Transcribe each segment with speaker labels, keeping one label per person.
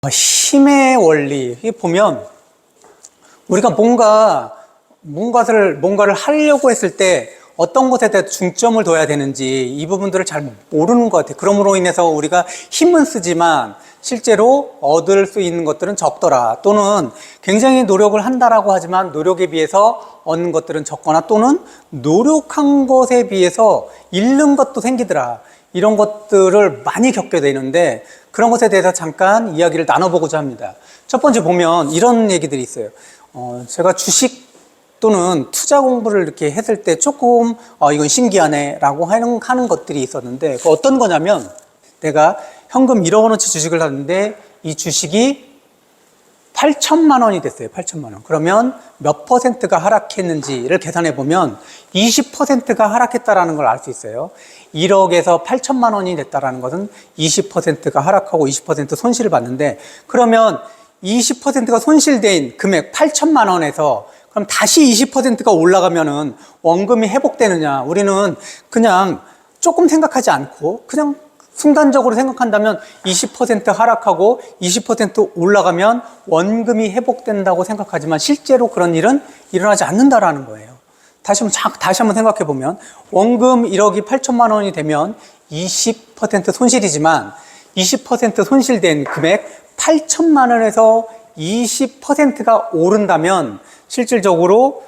Speaker 1: 힘의 원리, 이 보면 우리가 뭔가를 하려고 했을 때 어떤 것에 대해 중점을 둬야 되는지 이 부분들을 잘 모르는 것 같아요. 그러므로 인해서 우리가 힘은 쓰지만 실제로 얻을 수 있는 것들은 적더라, 또는 굉장히 노력을 한다라고 하지만 노력에 비해서 얻는 것들은 적거나, 또는 노력한 것에 비해서 잃는 것도 생기더라, 이런 것들을 많이 겪게 되는데, 그런 것에 대해서 잠깐 이야기를 나눠보고자 합니다. 첫 번째 보면 이런 얘기들이 있어요. 제가 주식 또는 투자 공부를 이렇게 했을 때 조금 이건 신기하네 라고 하는 것들이 있었는데, 어떤 거냐면, 내가 현금 1억 원어치 주식을 샀는데 이 주식이 8천만 원이 됐어요. 8천만 원. 그러면 몇 퍼센트가 하락했는지를 계산해 보면 20%가 하락했다라는 걸 알 수 있어요. 1억에서 8천만 원이 됐다라는 것은 20%가 하락하고 20% 손실을 봤는데, 그러면 20%가 손실된 금액 8천만 원에서 그럼 다시 20%가 올라가면은 원금이 회복되느냐? 우리는 그냥 조금 생각하지 않고 그냥 순간적으로 생각한다면 20% 하락하고 20% 올라가면 원금이 회복된다고 생각하지만 실제로 그런 일은 일어나지 않는다라는 거예요. 다시 한번 생각해 보면 원금 1억이 8천만 원이 되면 20% 손실이지만 20% 손실된 금액 8천만 원에서 20%가 오른다면 실질적으로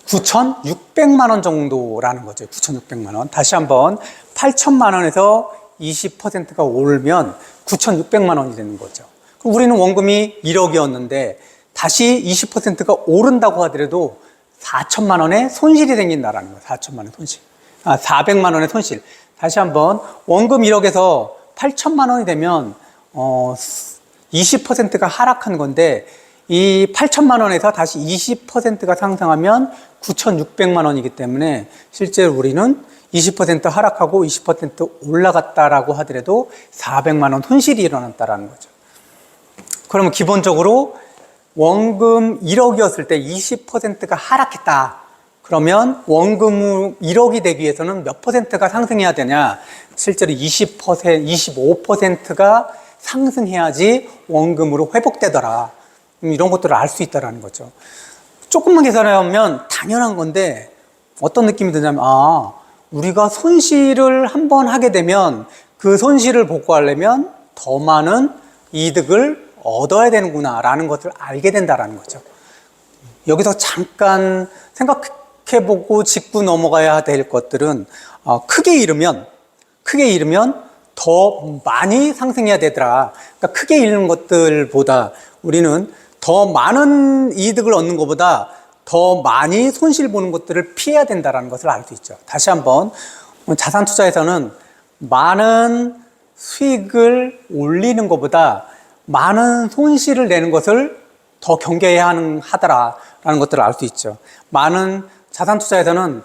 Speaker 1: 9,600만 원 정도라는 거죠. 9,600만 원. 다시 한번 8천만 원에서 20%가 오르면 9,600만 원이 되는 거죠. 그럼 우리는 원금이 1억이었는데 다시 20%가 오른다고 하더라도 4천만 원의 손실이 생긴다라는 거예요. 4천만 원의 손실. 400만 원의 손실. 다시 한번 원금 1억에서 8천만 원이 되면 20%가 하락한 건데, 이 8천만 원에서 다시 20%가 상승하면 9,600만 원이기 때문에 실제로 우리는 20% 하락하고 20% 올라갔다라고 하더라도 400만 원 손실이 일어났다라는 거죠. 그러면 기본적으로 원금 1억이었을 때 20%가 하락했다. 그러면 원금 1억이 되기 위해서는 몇 퍼센트가 상승해야 되냐? 실제로 20%, 25%가 상승해야지 원금으로 회복되더라. 이런 것들을 알 수 있다는 거죠. 조금만 계산하면 당연한 건데 어떤 느낌이 드냐면, 우리가 손실을 한번 하게 되면 그 손실을 복구하려면 더 많은 이득을 얻어야 되는구나 라는 것을 알게 된다는 거죠. 여기서 잠깐 생각해보고 짚고 넘어가야 될 것들은, 크게 잃으면 더 많이 상승해야 되더라. 그러니까 크게 잃는 것들보다 우리는 더 많은 이득을 얻는 것보다 더 많이 손실 보는 것들을 피해야 된다는 것을 알 수 있죠. 다시 한번, 자산 투자에서는 많은 수익을 올리는 것보다 많은 손실을 내는 것을 더 경계해야 하더라라는 것들을 알 수 있죠. 자산 투자에서는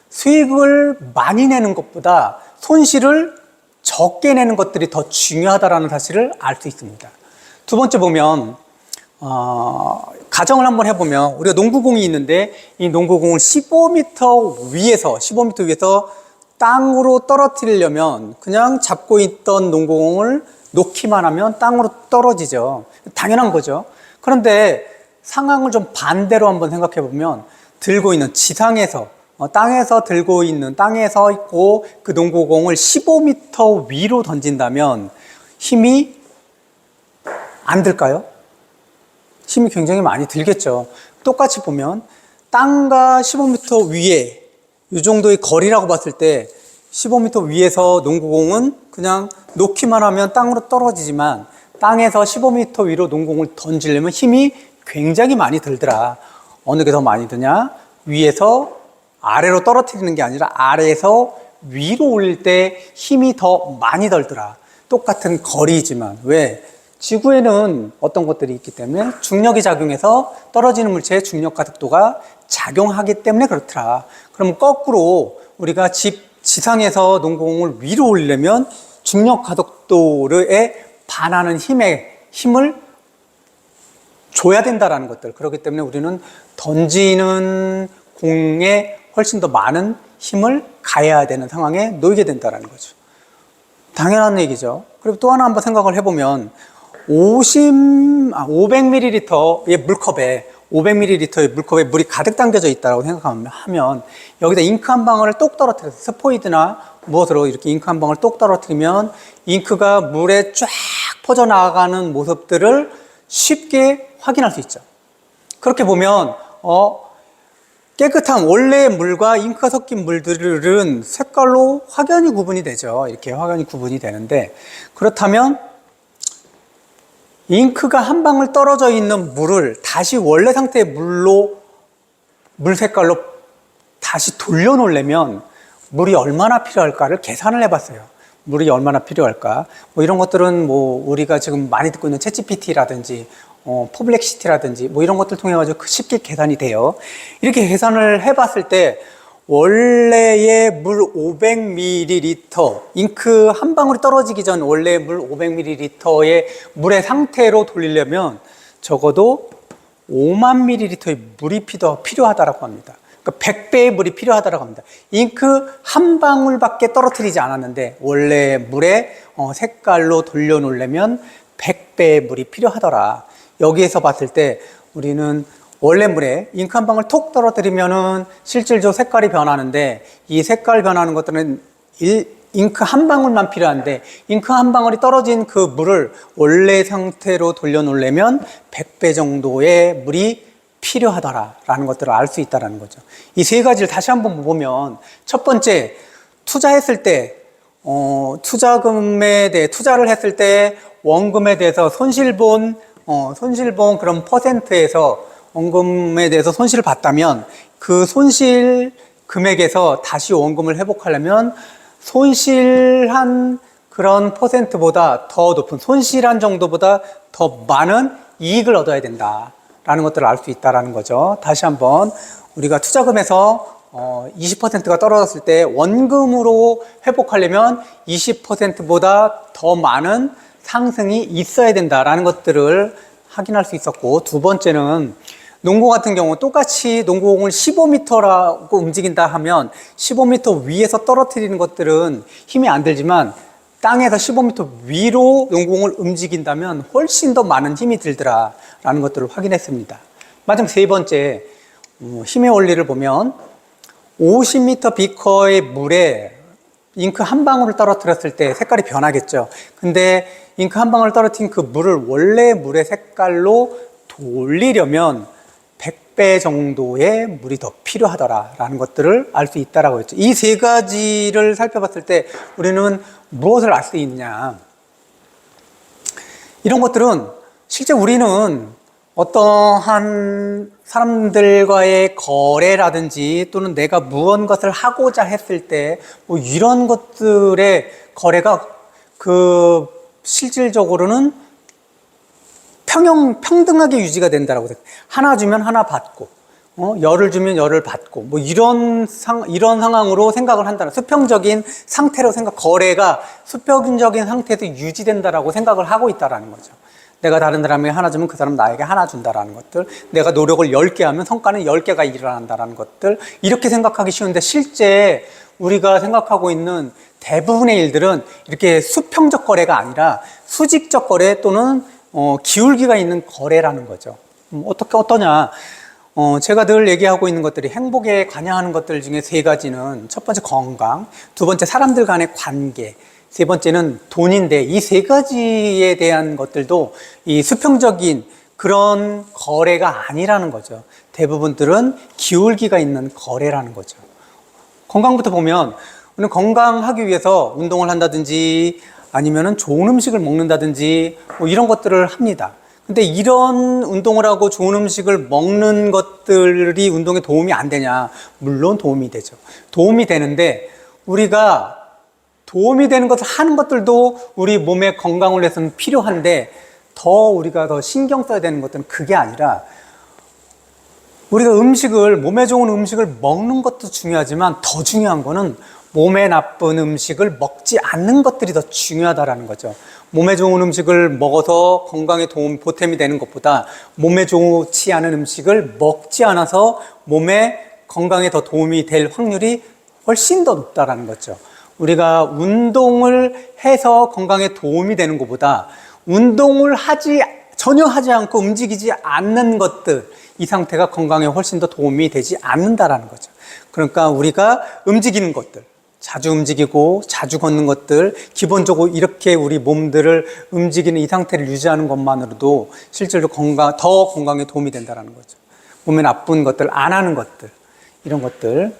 Speaker 1: 수익을 많이 내는 것보다 손실을 적게 내는 것들이 더 중요하다는 사실을 알 수 있습니다. 두 번째 보면, 가정을 한번 해보면, 우리가 농구공이 있는데 이 농구공을 15m 위에서 땅으로 떨어뜨리려면 그냥 잡고 있던 농구공을 놓기만 하면 땅으로 떨어지죠. 당연한 거죠. 그런데 상황을 좀 반대로 한번 생각해 보면, 들고 있는 땅에 서 있고 그 농구공을 15m 위로 던진다면 힘이 안 들까요? 힘이 굉장히 많이 들겠죠. 똑같이 보면 땅과 15m 위에 이 정도의 거리라고 봤을 때 15m 위에서 농구공은 그냥 놓기만 하면 땅으로 떨어지지만 땅에서 15m 위로 농구공을 던지려면 힘이 굉장히 많이 들더라. 어느 게 더 많이 드냐? 위에서 아래로 떨어뜨리는 게 아니라 아래에서 위로 올릴 때 힘이 더 많이 들더라. 똑같은 거리지만. 왜? 지구에는 어떤 것들이 있기 때문에 중력이 작용해서 떨어지는 물체의 중력 가속도가 작용하기 때문에 그렇더라. 그럼 거꾸로 우리가 지상에서 농구공을 위로 올리려면 중력 가속도에 반하는 힘을 줘야 된다라는 것들. 그렇기 때문에 우리는 던지는 공에 훨씬 더 많은 힘을 가해야 되는 상황에 놓이게 된다는 거죠. 당연한 얘기죠. 그리고 또 하나 한번 생각을 해보면 500ml의 물컵에 500ml의 물컵에 물이 가득 담겨져 있다고 생각하면 여기다 잉크 한 방울을 똑 떨어뜨려서 스포이드나 무엇으로 이렇게 잉크 한 방울 똑 떨어뜨리면 잉크가 물에 쫙 퍼져나가는 모습들을 쉽게 확인할 수 있죠. 그렇게 보면 깨끗한 원래의 물과 잉크가 섞인 물들은 색깔로 확연히 구분이 되죠. 이렇게 확연히 구분이 되는데, 그렇다면 잉크가 한 방울 떨어져 있는 물을 다시 원래 상태의 물 색깔로 다시 돌려놓으려면 물이 얼마나 필요할까를 계산을 해봤어요. 물이 얼마나 필요할까. 뭐 이런 것들은 뭐 우리가 지금 많이 듣고 있는 챗GPT라든지 퍼블렉시티라든지 뭐 이런 것들 통해 가지고 쉽게 계산이 돼요. 이렇게 계산을 해봤을 때 원래의 물 500ml, 잉크 한 방울이 떨어지기 전 원래의 물 500ml의 물의 상태로 돌리려면 적어도 5만 ml의 물이 필요하다고 합니다. 그러니까 100배의 물이 필요하다고 합니다. 잉크 한 방울밖에 떨어뜨리지 않았는데 원래 물의 색깔로 돌려놓으려면 100배의 물이 필요하더라. 여기에서 봤을 때 우리는 원래 물에 잉크 한 방울 톡 떨어뜨리면은 실질적으로 색깔이 변하는데, 이 색깔 변하는 것들은 잉크 한 방울만 필요한데 잉크 한 방울이 떨어진 그 물을 원래 상태로 돌려놓으려면 100배 정도의 물이 필요하다라는 것들을 알 수 있다는 거죠. 이 세 가지를 다시 한번 보면, 첫 번째, 투자했을 때 투자금에 대해 투자를 했을 때 원금에 대해서 손실본 그런 퍼센트에서 원금에 대해서 손실을 봤다면 그 손실 금액에서 다시 원금을 회복하려면 손실한 그런 퍼센트보다 더 높은, 손실한 정도보다 더 많은 이익을 얻어야 된다라는 것들을 알 수 있다는 거죠. 다시 한번, 우리가 투자금에서 20%가 떨어졌을 때 원금으로 회복하려면 20%보다 더 많은 상승이 있어야 된다라는 것들을 확인할 수 있었고, 두 번째는 농구 같은 경우 똑같이 농구공을 15m라고 움직인다 하면 15m 위에서 떨어뜨리는 것들은 힘이 안 들지만 땅에서 15m 위로 농구공을 움직인다면 훨씬 더 많은 힘이 들더라라는 것들을 확인했습니다. 마지막 세 번째, 힘의 원리를 보면 50m 비커의 물에 잉크 한 방울을 떨어뜨렸을 때 색깔이 변하겠죠. 근데 잉크 한 방울을 떨어뜨린 그 물을 원래 물의 색깔로 돌리려면 100배 정도의 물이 더 필요하더라라는 것들을 알 수 있다라고 했죠. 이 세 가지를 살펴봤을 때 우리는 무엇을 알 수 있냐? 이런 것들은 실제 우리는 어떠한 사람들과의 거래라든지 또는 내가 무언가를 하고자 했을 때 뭐 이런 것들의 거래가 실질적으로는 평등하게 유지가 된다라고 생각해요. 하나 주면 하나 받고, 열을 주면 열을 받고, 뭐 이런 상황으로 생각을 한다는, 수평적인 상태로 거래가 수평적인 상태에서 유지된다라고 생각을 하고 있다라는 거죠. 내가 다른 사람에게 하나 주면 그 사람 나에게 하나 준다라는 것들, 내가 노력을 10개 하면 성과는 10개가 일어난다라는 것들, 이렇게 생각하기 쉬운데 실제 우리가 생각하고 있는 대부분의 일들은 이렇게 수평적 거래가 아니라 수직적 거래 또는 기울기가 있는 거래라는 거죠. 어떠냐? 제가 늘 얘기하고 있는 것들이 행복에 관여하는 것들 중에 세 가지는, 첫 번째 건강, 두 번째 사람들 간의 관계, 세 번째는 돈인데, 이 세 가지에 대한 것들도 이 수평적인 그런 거래가 아니라는 거죠. 대부분들은 기울기가 있는 거래라는 거죠. 건강부터 보면, 우리는 건강하기 위해서 운동을 한다든지 아니면은 좋은 음식을 먹는다든지 뭐 이런 것들을 합니다. 근데 이런 운동을 하고 좋은 음식을 먹는 것들이 운동에 도움이 안 되냐? 물론 도움이 되죠. 도움이 되는데, 우리가 도움이 되는 것을 하는 것들도 우리 몸의 건강을 위해서는 필요한데, 우리가 더 신경 써야 되는 것들은 그게 아니라, 우리가 몸에 좋은 음식을 먹는 것도 중요하지만 더 중요한 거는 몸에 나쁜 음식을 먹지 않는 것들이 더 중요하다라는 거죠. 몸에 좋은 음식을 먹어서 건강에 보탬이 되는 것보다 몸에 좋지 않은 음식을 먹지 않아서 몸에 건강에 더 도움이 될 확률이 훨씬 더 높다라는 거죠. 우리가 운동을 해서 건강에 도움이 되는 것보다 운동을 전혀 하지 않고 움직이지 않는 것들, 이 상태가 건강에 훨씬 더 도움이 되지 않는다라는 거죠. 그러니까 우리가 움직이는 것들, 자주 움직이고 자주 걷는 것들, 기본적으로 이렇게 우리 몸들을 움직이는 이 상태를 유지하는 것만으로도 실제로 더 건강에 도움이 된다는 거죠. 몸에 나쁜 것들, 안 하는 것들, 이런 것들.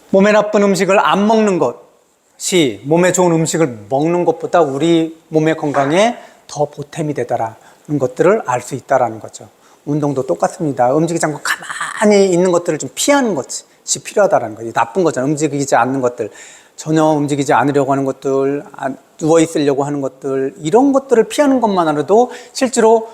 Speaker 1: 몸에 나쁜 음식을 안 먹는 것이 몸에 좋은 음식을 먹는 것보다 우리 몸의 건강에 더 보탬이 되더라는 것들을 알 수 있다는 거죠. 운동도 똑같습니다. 움직이지 않고 가만히 있는 것들을 좀 피하는 것이 필요하다는 거죠. 나쁜 거잖아요. 움직이지 않는 것들, 전혀 움직이지 않으려고 하는 것들, 누워 있으려고 하는 것들, 이런 것들을 피하는 것만으로도 실제로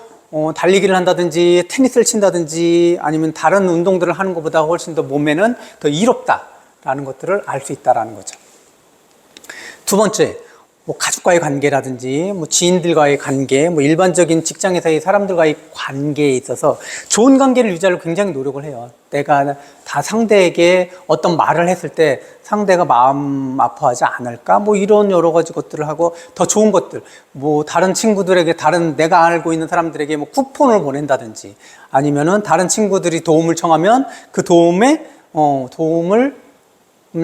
Speaker 1: 달리기를 한다든지 테니스를 친다든지 아니면 다른 운동들을 하는 것보다 훨씬 더 몸에는 더 이롭다라는 것들을 알 수 있다는 거죠. 두 번째, 가족과의 관계라든지 지인들과의 관계, 일반적인 직장에서의 사람들과의 관계에 있어서 좋은 관계를 유지하려고 굉장히 노력을 해요. 내가 다 상대에게 어떤 말을 했을 때 상대가 마음 아파하지 않을까? 이런 여러 가지 것들을 하고 더 좋은 것들, 다른 친구들에게, 내가 알고 있는 사람들에게 쿠폰을 보낸다든지 아니면은 다른 친구들이 도움을 청하면 그 도움을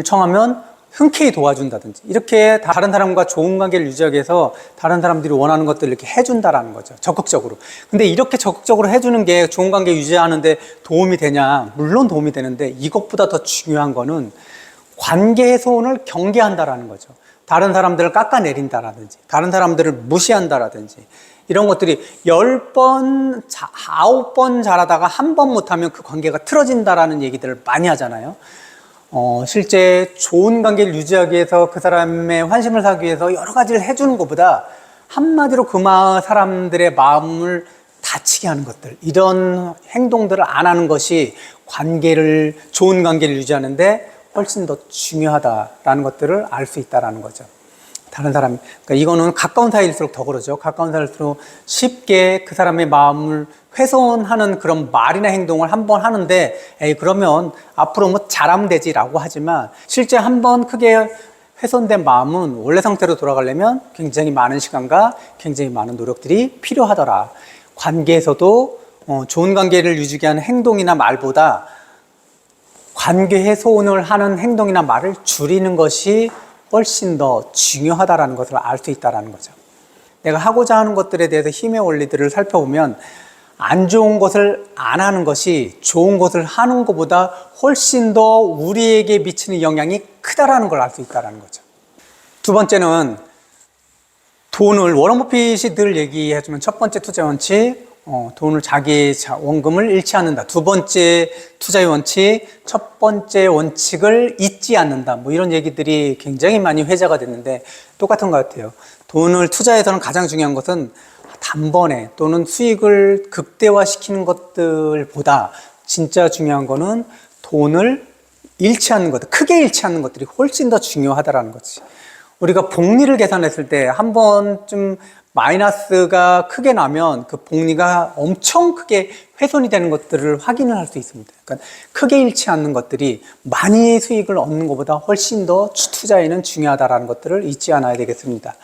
Speaker 1: 청하면 흔쾌히 도와준다든지, 이렇게 다른 사람과 좋은 관계를 유지하기 위해서 다른 사람들이 원하는 것들을 이렇게 해준다라는 거죠. 적극적으로. 근데 이렇게 적극적으로 해주는 게 좋은 관계 유지하는데 도움이 되냐? 물론 도움이 되는데 이것보다 더 중요한 거는 관계 훼손을 경계한다라는 거죠. 다른 사람들을 깎아내린다라든지 다른 사람들을 무시한다라든지 이런 것들이 10번, 9번 잘하다가 한 번 못하면 그 관계가 틀어진다라는 얘기들을 많이 하잖아요. 실제 좋은 관계를 유지하기 위해서 그 사람의 환심을 사기 위해서 여러 가지를 해주는 것보다 한마디로 그 사람들의 마음을 다치게 하는 것들, 이런 행동들을 안 하는 것이 좋은 관계를 유지하는데 훨씬 더 중요하다라는 것들을 알 수 있다는 거죠. 다른 사람, 그러니까 이거는 가까운 사이일수록 더 그러죠. 가까운 사이일수록 쉽게 그 사람의 마음을 훼손하는 그런 말이나 행동을 한번 하는데, 그러면 앞으로 잘하면 되지라고 하지만, 실제 한번 크게 훼손된 마음은 원래 상태로 돌아가려면 굉장히 많은 시간과 굉장히 많은 노력들이 필요하더라. 관계에서도 좋은 관계를 유지하기 위한 행동이나 말보다 관계 훼손을 하는 행동이나 말을 줄이는 것이 훨씬 더 중요하다는 것을 알 수 있다는 거죠. 내가 하고자 하는 것들에 대해서 힘의 원리들을 살펴보면 안 좋은 것을 안 하는 것이 좋은 것을 하는 것보다 훨씬 더 우리에게 미치는 영향이 크다라는 걸 알 수 있다는 거죠. 두 번째는 돈을, 워런 버핏이 늘 얘기해주면 첫 번째 투자 원칙, 돈을 자기 원금을 잃지 않는다. 두 번째 투자의 원칙, 첫 번째 원칙을 잊지 않는다. 이런 얘기들이 굉장히 많이 회자가 됐는데 똑같은 것 같아요. 돈을 투자해서는 가장 중요한 것은 단번에 또는 수익을 극대화시키는 것들보다 진짜 중요한 거는 돈을 잃지 않는 것들, 크게 잃지 않는 것들이 훨씬 더 중요하다는 거지. 우리가 복리를 계산했을 때 한 번쯤 마이너스가 크게 나면 그 복리가 엄청 크게 훼손이 되는 것들을 확인을 할 수 있습니다. 그러니까 크게 잃지 않는 것들이 많이 수익을 얻는 것보다 훨씬 더 투자에는 중요하다는 것들을 잊지 않아야 되겠습니다.